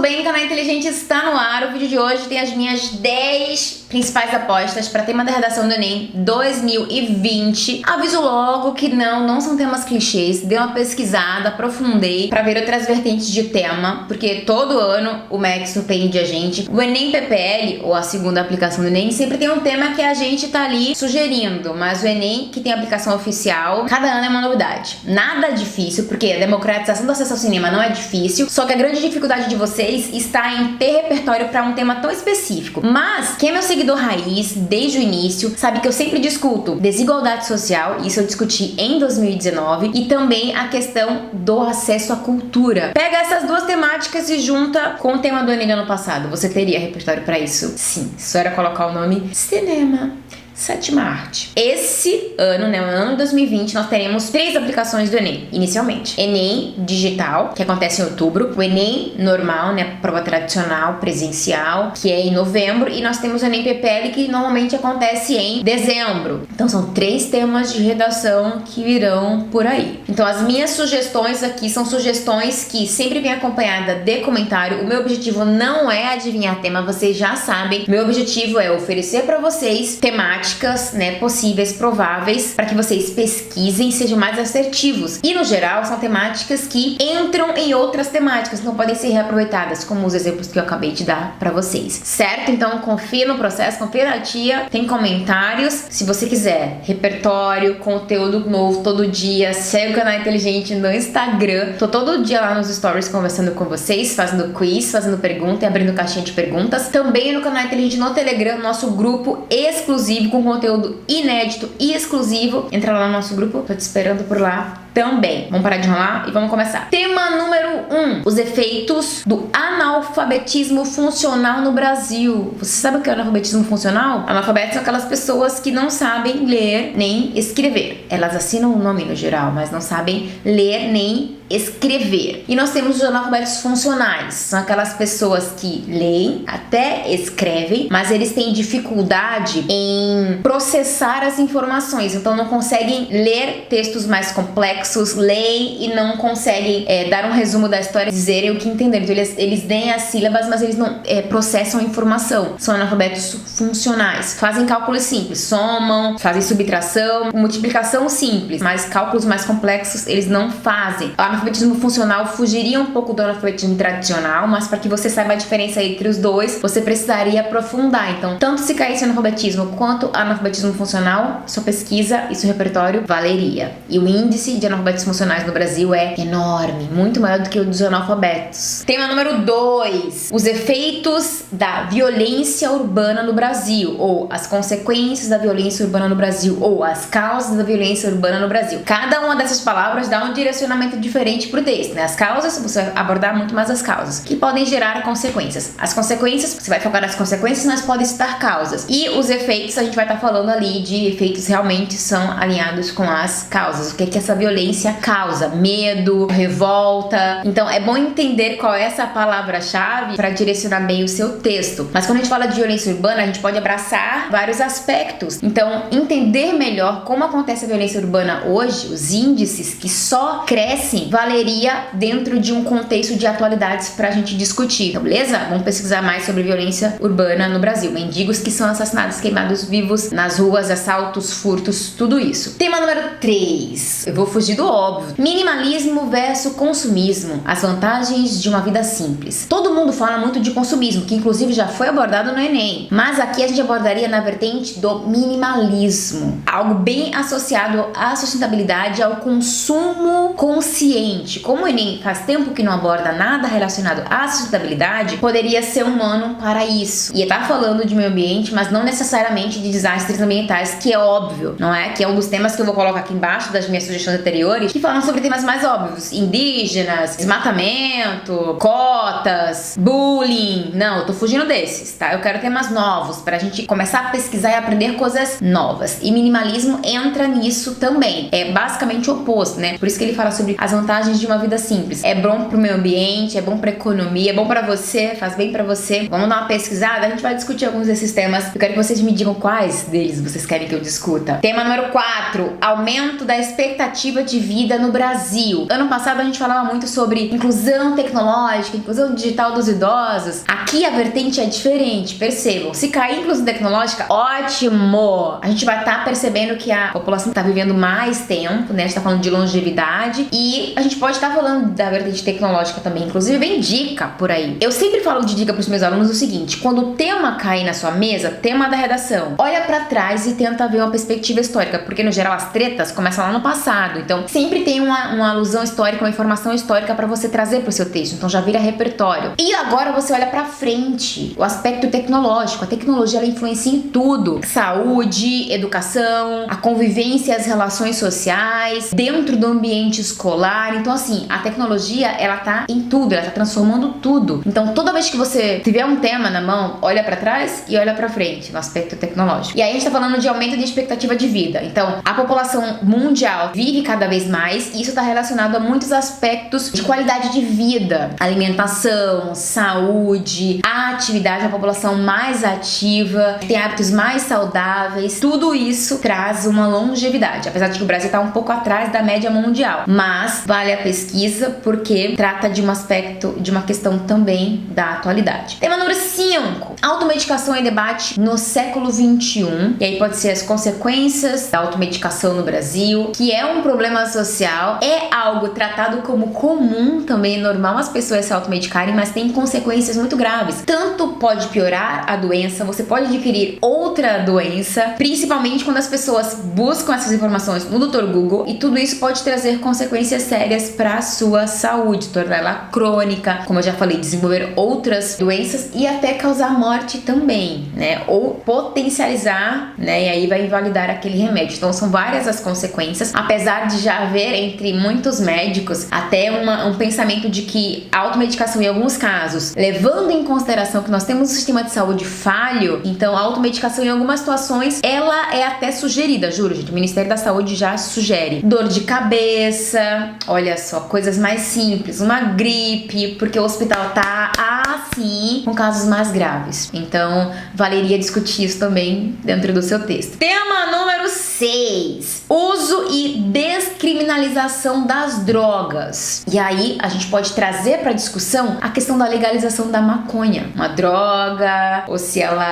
bem? O Canal Inteligente está no ar. O vídeo de hoje tem as minhas 10 principais apostas para tema da redação do Enem 2020. Aviso logo que não são temas clichês. Dei uma pesquisada, aprofundei para ver outras vertentes de tema, porque todo ano o MEC surpreende a gente. O Enem PPL, ou a segunda aplicação do Enem, sempre tem um tema que a gente tá ali sugerindo, mas o Enem, que tem aplicação oficial, cada ano é uma novidade. Nada difícil, porque a democratização do acesso ao cinema não é difícil, só que a grande dificuldade de vocês está em ter repertório para um tema tão específico. Mas quem é meu seguidor raiz desde o início sabe que eu sempre discuto desigualdade social, isso eu discuti em 2019, e também a questão do acesso à cultura. Pega essas duas temáticas e junta com o tema do Enem do ano passado. Você teria repertório para isso? Sim, só era colocar o nome cinema. Sétima arte. Esse ano, né, o ano de 2020, nós teremos 3 aplicações do Enem, inicialmente. Enem digital, que acontece em outubro. O Enem normal, né, prova tradicional, presencial, que é em novembro. E nós temos o Enem PPL, que normalmente acontece em dezembro. Então são 3 temas de redação que virão por aí. Então as minhas sugestões aqui são sugestões que sempre vem acompanhada de comentário. O meu objetivo não é adivinhar tema, vocês já sabem. Meu objetivo é oferecer para vocês temáticas, né, possíveis, prováveis, para que vocês pesquisem e sejam mais assertivos. E no geral são temáticas que entram em outras temáticas, não podem ser reaproveitadas, como os exemplos que eu acabei de dar para vocês, certo? Então confia no processo, confia na tia, tem comentários. Se você quiser repertório, conteúdo novo todo dia, segue o Canal Inteligente no Instagram. Tô todo dia lá nos stories conversando com vocês, fazendo quiz, fazendo pergunta e abrindo caixinha de perguntas. Também no Canal Inteligente no Telegram, nosso grupo exclusivo com conteúdo inédito e exclusivo. Entra lá no nosso grupo, tô te esperando por lá também. Vamos parar de enrolar e vamos começar. Tema número 1: os efeitos do analfabetismo funcional no Brasil. Você sabe o que é analfabetismo funcional? Analfabetos são aquelas pessoas que não sabem ler nem escrever. Elas assinam o nome no geral, mas não sabem ler nem escrever. E nós temos os analfabetos funcionais. São aquelas pessoas que leem, até escrevem, mas eles têm dificuldade em processar as informações. Então não conseguem ler textos mais complexos, leem e não conseguem dar um resumo da história, dizerem o que entenderam. Então eles leem as sílabas, mas eles não processam a informação. São analfabetos funcionais. Fazem cálculos simples, somam, fazem subtração, multiplicação simples, mas cálculos mais complexos eles não fazem. O analfabetismo funcional fugiria um pouco do analfabetismo tradicional, mas para que você saiba a diferença entre os dois, você precisaria aprofundar. Então, tanto se caísse o analfabetismo quanto o analfabetismo funcional, sua pesquisa e seu repertório valeria. E o índice de analfabetos funcionais no Brasil é enorme, muito maior do que o dos analfabetos. Tema número 2: os efeitos da violência urbana no Brasil, ou as consequências da violência urbana no Brasil, ou as causas da violência urbana no Brasil. Cada uma dessas palavras dá um direcionamento diferente pro texto, né? As causas, você vai abordar muito mais as causas, que podem gerar consequências. As consequências, você vai focar nas consequências, mas podem citar causas. E os efeitos, a gente vai estar falando ali de efeitos realmente são alinhados com as causas. O que é que essa violência causa? Medo, revolta. Então, é bom entender qual é essa palavra-chave para direcionar bem o seu texto. Mas quando a gente fala de violência urbana, a gente pode abraçar vários aspectos. Então, entender melhor como acontece a violência urbana hoje, os índices que só crescem, valeria dentro de um contexto de atualidades pra gente discutir, então, beleza? Vamos pesquisar mais sobre violência urbana no Brasil. Mendigos que são assassinados, queimados vivos nas ruas, assaltos, furtos, tudo isso. Tema número 3. Eu vou fugir do óbvio. Minimalismo versus consumismo. As vantagens de uma vida simples. Todo mundo fala muito de consumismo, que inclusive já foi abordado no Enem. Mas aqui a gente abordaria na vertente do minimalismo. Algo bem associado à sustentabilidade, ao consumo consciente. Como o Enem faz tempo que não aborda nada relacionado à sustentabilidade, poderia ser um ano para isso. E tá falando de meio ambiente, mas não necessariamente de desastres ambientais, que é óbvio, não é? Que é um dos temas que eu vou colocar aqui embaixo das minhas sugestões anteriores, que falam sobre temas mais óbvios: indígenas, desmatamento, cotas, bullying. Não, eu tô fugindo desses, tá? Eu quero temas novos pra gente começar a pesquisar e aprender coisas novas. E minimalismo entra nisso também. É basicamente o oposto, né? Por isso que ele fala sobre as vantagens de uma vida simples. É bom pro meio ambiente, é bom pra economia, é bom pra você, faz bem pra você. Vamos dar uma pesquisada, a gente vai discutir alguns desses temas. Eu quero que vocês me digam quais deles vocês querem que eu discuta. Tema número 4: aumento da expectativa de vida no Brasil. Ano passado a gente falava muito sobre inclusão tecnológica, inclusão digital dos idosos. Aqui a vertente é diferente, percebam. Se cair inclusão tecnológica, ótimo! A gente vai estar percebendo que a população está vivendo mais tempo, né? A gente tá falando de longevidade e a gente pode estar falando da vertente tecnológica também. Inclusive, vem dica por aí. Eu sempre falo de dica pros meus alunos o seguinte: quando o tema cair na sua mesa, tema da redação, olha pra trás e tenta ver uma perspectiva histórica, porque no geral as tretas começam lá no passado. Então, sempre tem uma alusão histórica, uma informação histórica pra você trazer pro seu texto. Então, já vira repertório. E agora você olha pra frente, o aspecto tecnológico. A tecnologia, ela influencia em tudo: saúde, educação, a convivência e as relações sociais, dentro do ambiente escolar. Então, assim, a tecnologia, ela tá em tudo, ela tá transformando tudo. Então, toda vez que você tiver um tema na mão, olha pra trás e olha pra frente, no aspecto tecnológico. E aí a gente tá falando de aumento de expectativa de vida. Então, a população mundial vive cada vez mais e isso tá relacionado a muitos aspectos de qualidade de vida: alimentação, saúde, atividade, a população mais ativa, tem hábitos mais saudáveis. Tudo isso traz uma longevidade, apesar de que o Brasil tá um pouco atrás da média mundial. Mas vale a pesquisa porque trata de um aspecto, de uma questão também da atualidade. Tema número 5: automedicação em debate no século XXI. E aí pode ser as consequências da automedicação no Brasil, que é um problema social, é algo tratado como comum também, normal as pessoas se automedicarem, mas tem consequências muito graves. Tanto pode piorar a doença, você pode adquirir outra doença, principalmente quando as pessoas buscam essas informações no Dr. Google, e tudo isso pode trazer consequências sérias para a sua saúde, tornar ela crônica, como eu já falei, desenvolver outras doenças e até causar morte também, né? Ou potencializar, né? E aí vai invalidar aquele remédio. Então são várias as consequências, apesar de já haver entre muitos médicos até um pensamento de que a automedicação em alguns casos, levando em consideração que nós temos um sistema de saúde falho, então a automedicação em algumas situações ela é até sugerida, juro, gente, o Ministério da Saúde já sugere. Dor de cabeça, olha só, coisas mais simples, uma gripe, porque o hospital tá assim, com casos mais graves. Então, valeria discutir isso também dentro do seu texto. Tema número 6: uso e descriminalização das drogas. E aí, a gente pode trazer para discussão a questão da legalização da maconha. Uma droga, ou se ela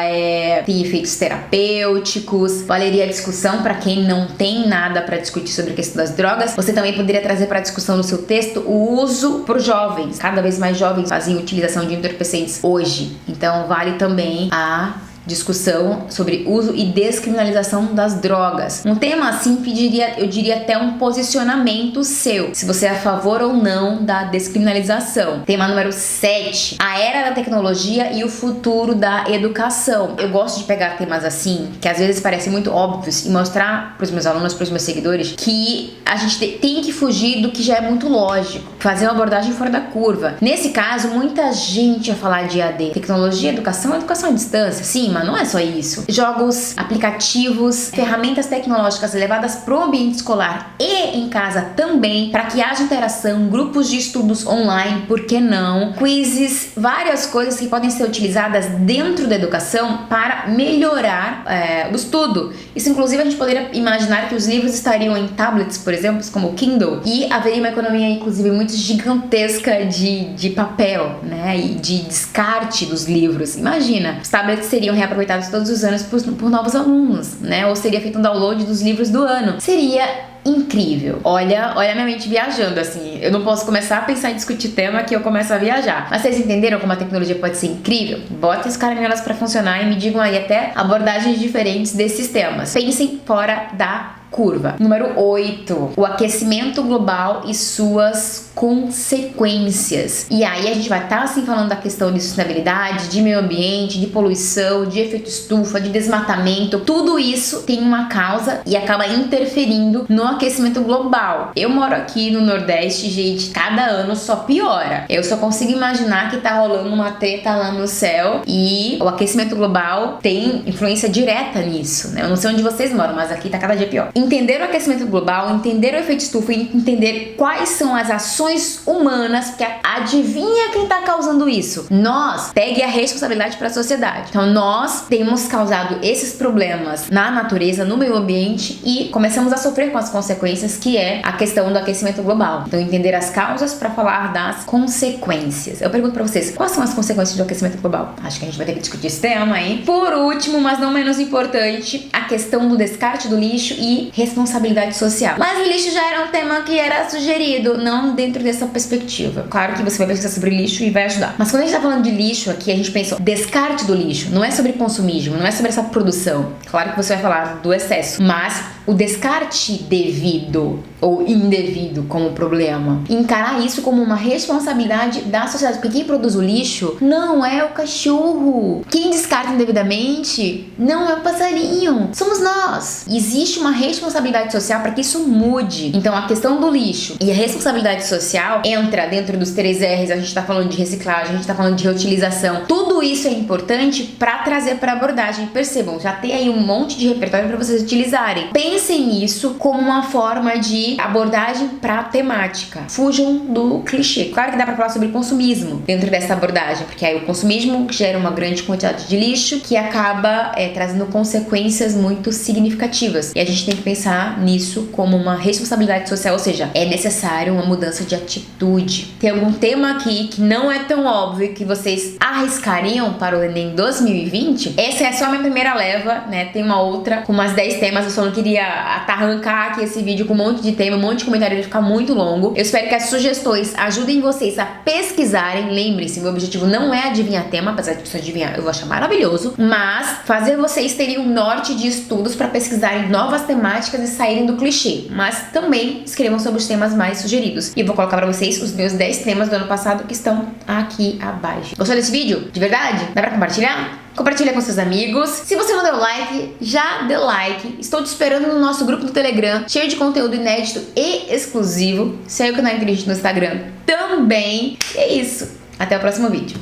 tem efeitos terapêuticos. Valeria a discussão para quem não tem nada para discutir sobre a questão das drogas. Você também poderia trazer para discussão no seu texto o uso por jovens. Cada vez mais jovens fazem utilização de entorpecentes hoje. Então, vale também a discussão sobre uso e descriminalização das drogas. Um tema assim pediria, eu diria, até um posicionamento seu, se você é a favor ou não da descriminalização. Tema número 7: a era da tecnologia e o futuro da educação. Eu gosto de pegar temas assim, que às vezes parecem muito óbvios, e mostrar para os meus alunos, para os meus seguidores, que a gente tem que fugir do que já é muito lógico, fazer uma abordagem fora da curva. Nesse caso, muita gente ia falar de EAD, tecnologia, educação à distância. Sim, mas não é só isso. Jogos, aplicativos, ferramentas tecnológicas levadas pro ambiente escolar e em casa também, para que haja interação, grupos de estudos online, por que não? Quizzes, várias coisas que podem ser utilizadas dentro da educação para melhorar o estudo. Isso, inclusive, a gente poderia imaginar que os livros estariam em tablets, por exemplo, como o Kindle, e haveria uma economia, inclusive, muito gigantesca de papel, né? E de descarte dos livros. Imagina, os tablets seriam reaproveitados todos os anos por novos alunos, né? Ou seria feito um download dos livros do ano. Seria incrível. Olha minha mente viajando, assim. Eu não posso começar a pensar em discutir tema que eu começo a viajar. Mas vocês entenderam como a tecnologia pode ser incrível? Botem as caramelas pra funcionar e me digam aí até abordagens diferentes desses temas. Pensem fora da curva. Número 8: o aquecimento global e suas consequências. E aí a gente vai estar assim falando da questão de sustentabilidade, de meio ambiente, de poluição, de efeito estufa, de desmatamento. Tudo isso tem uma causa e acaba interferindo no aquecimento global. Eu moro aqui no Nordeste, gente, cada ano só piora. Eu só consigo imaginar que tá rolando uma treta lá no céu e o aquecimento global tem influência direta nisso, né? Eu não sei onde vocês moram, mas aqui tá cada dia pior. entender o aquecimento global, entender o efeito estufa e entender quais são as ações humanas, porque adivinha quem tá causando isso? Nós. Pegue a responsabilidade para a sociedade. Então nós temos causado esses problemas na natureza, no meio ambiente e começamos a sofrer com as consequências, que é a questão do aquecimento global. Então entender as causas para falar das consequências. Eu pergunto para vocês, quais são as consequências do aquecimento global? Acho que a gente vai ter que discutir esse tema, hein? Por último, mas não menos importante, a questão do descarte do lixo e responsabilidade social. Mas o lixo já era um tema que era sugerido, não dentro dessa perspectiva. Claro que você vai pesquisar sobre lixo e vai ajudar. Mas quando a gente tá falando de lixo aqui, a gente pensa descarte do lixo. Não é sobre consumismo, não é sobre essa produção. Claro que você vai falar do excesso, mas o descarte devido ou indevido como problema. Encarar isso como uma responsabilidade da sociedade. Porque quem produz o lixo não é o cachorro. Quem descarta indevidamente não é o passarinho. Somos nós. Existe uma responsabilidade social para que isso mude. Então a questão do lixo e a responsabilidade social entra dentro dos 3 R's. A gente tá falando de reciclagem, a gente tá falando de reutilização. Tudo isso é importante para trazer para abordagem. Percebam, já tem aí um monte de repertório para vocês utilizarem. Pensem nisso como uma forma de abordagem para temática. Fujam do clichê. Claro que dá para falar sobre consumismo dentro dessa abordagem, porque aí o consumismo gera uma grande quantidade de lixo que acaba trazendo consequências muito significativas. E a gente tem que pensar nisso como uma responsabilidade social, ou seja, é necessário uma mudança de atitude. Tem algum tema aqui que não é tão óbvio que vocês arriscariam para o Enem 2020? Essa é só a minha primeira leva, né? Tem uma outra com umas 10 temas, eu só não queria arrancar aqui esse vídeo com um monte de tema, um monte de comentário, ele ficar muito longo. Eu espero que as sugestões ajudem vocês a pesquisarem. Lembrem-se, meu objetivo não é adivinhar tema, apesar de você adivinhar, eu vou achar maravilhoso, mas fazer vocês terem um norte de estudos para pesquisarem novas temáticas e saírem do clichê. Mas também escrevam sobre os temas mais sugeridos. E eu vou colocar para vocês os meus 10 temas do ano passado que estão aqui abaixo. Gostou desse vídeo? De verdade? Dá pra compartilhar? Compartilha com seus amigos. Se você não deu like, já dê like. Estou te esperando no nosso grupo do Telegram, cheio de conteúdo inédito e exclusivo. Segue o canal Inteligente no Instagram também. E é isso. Até o próximo vídeo.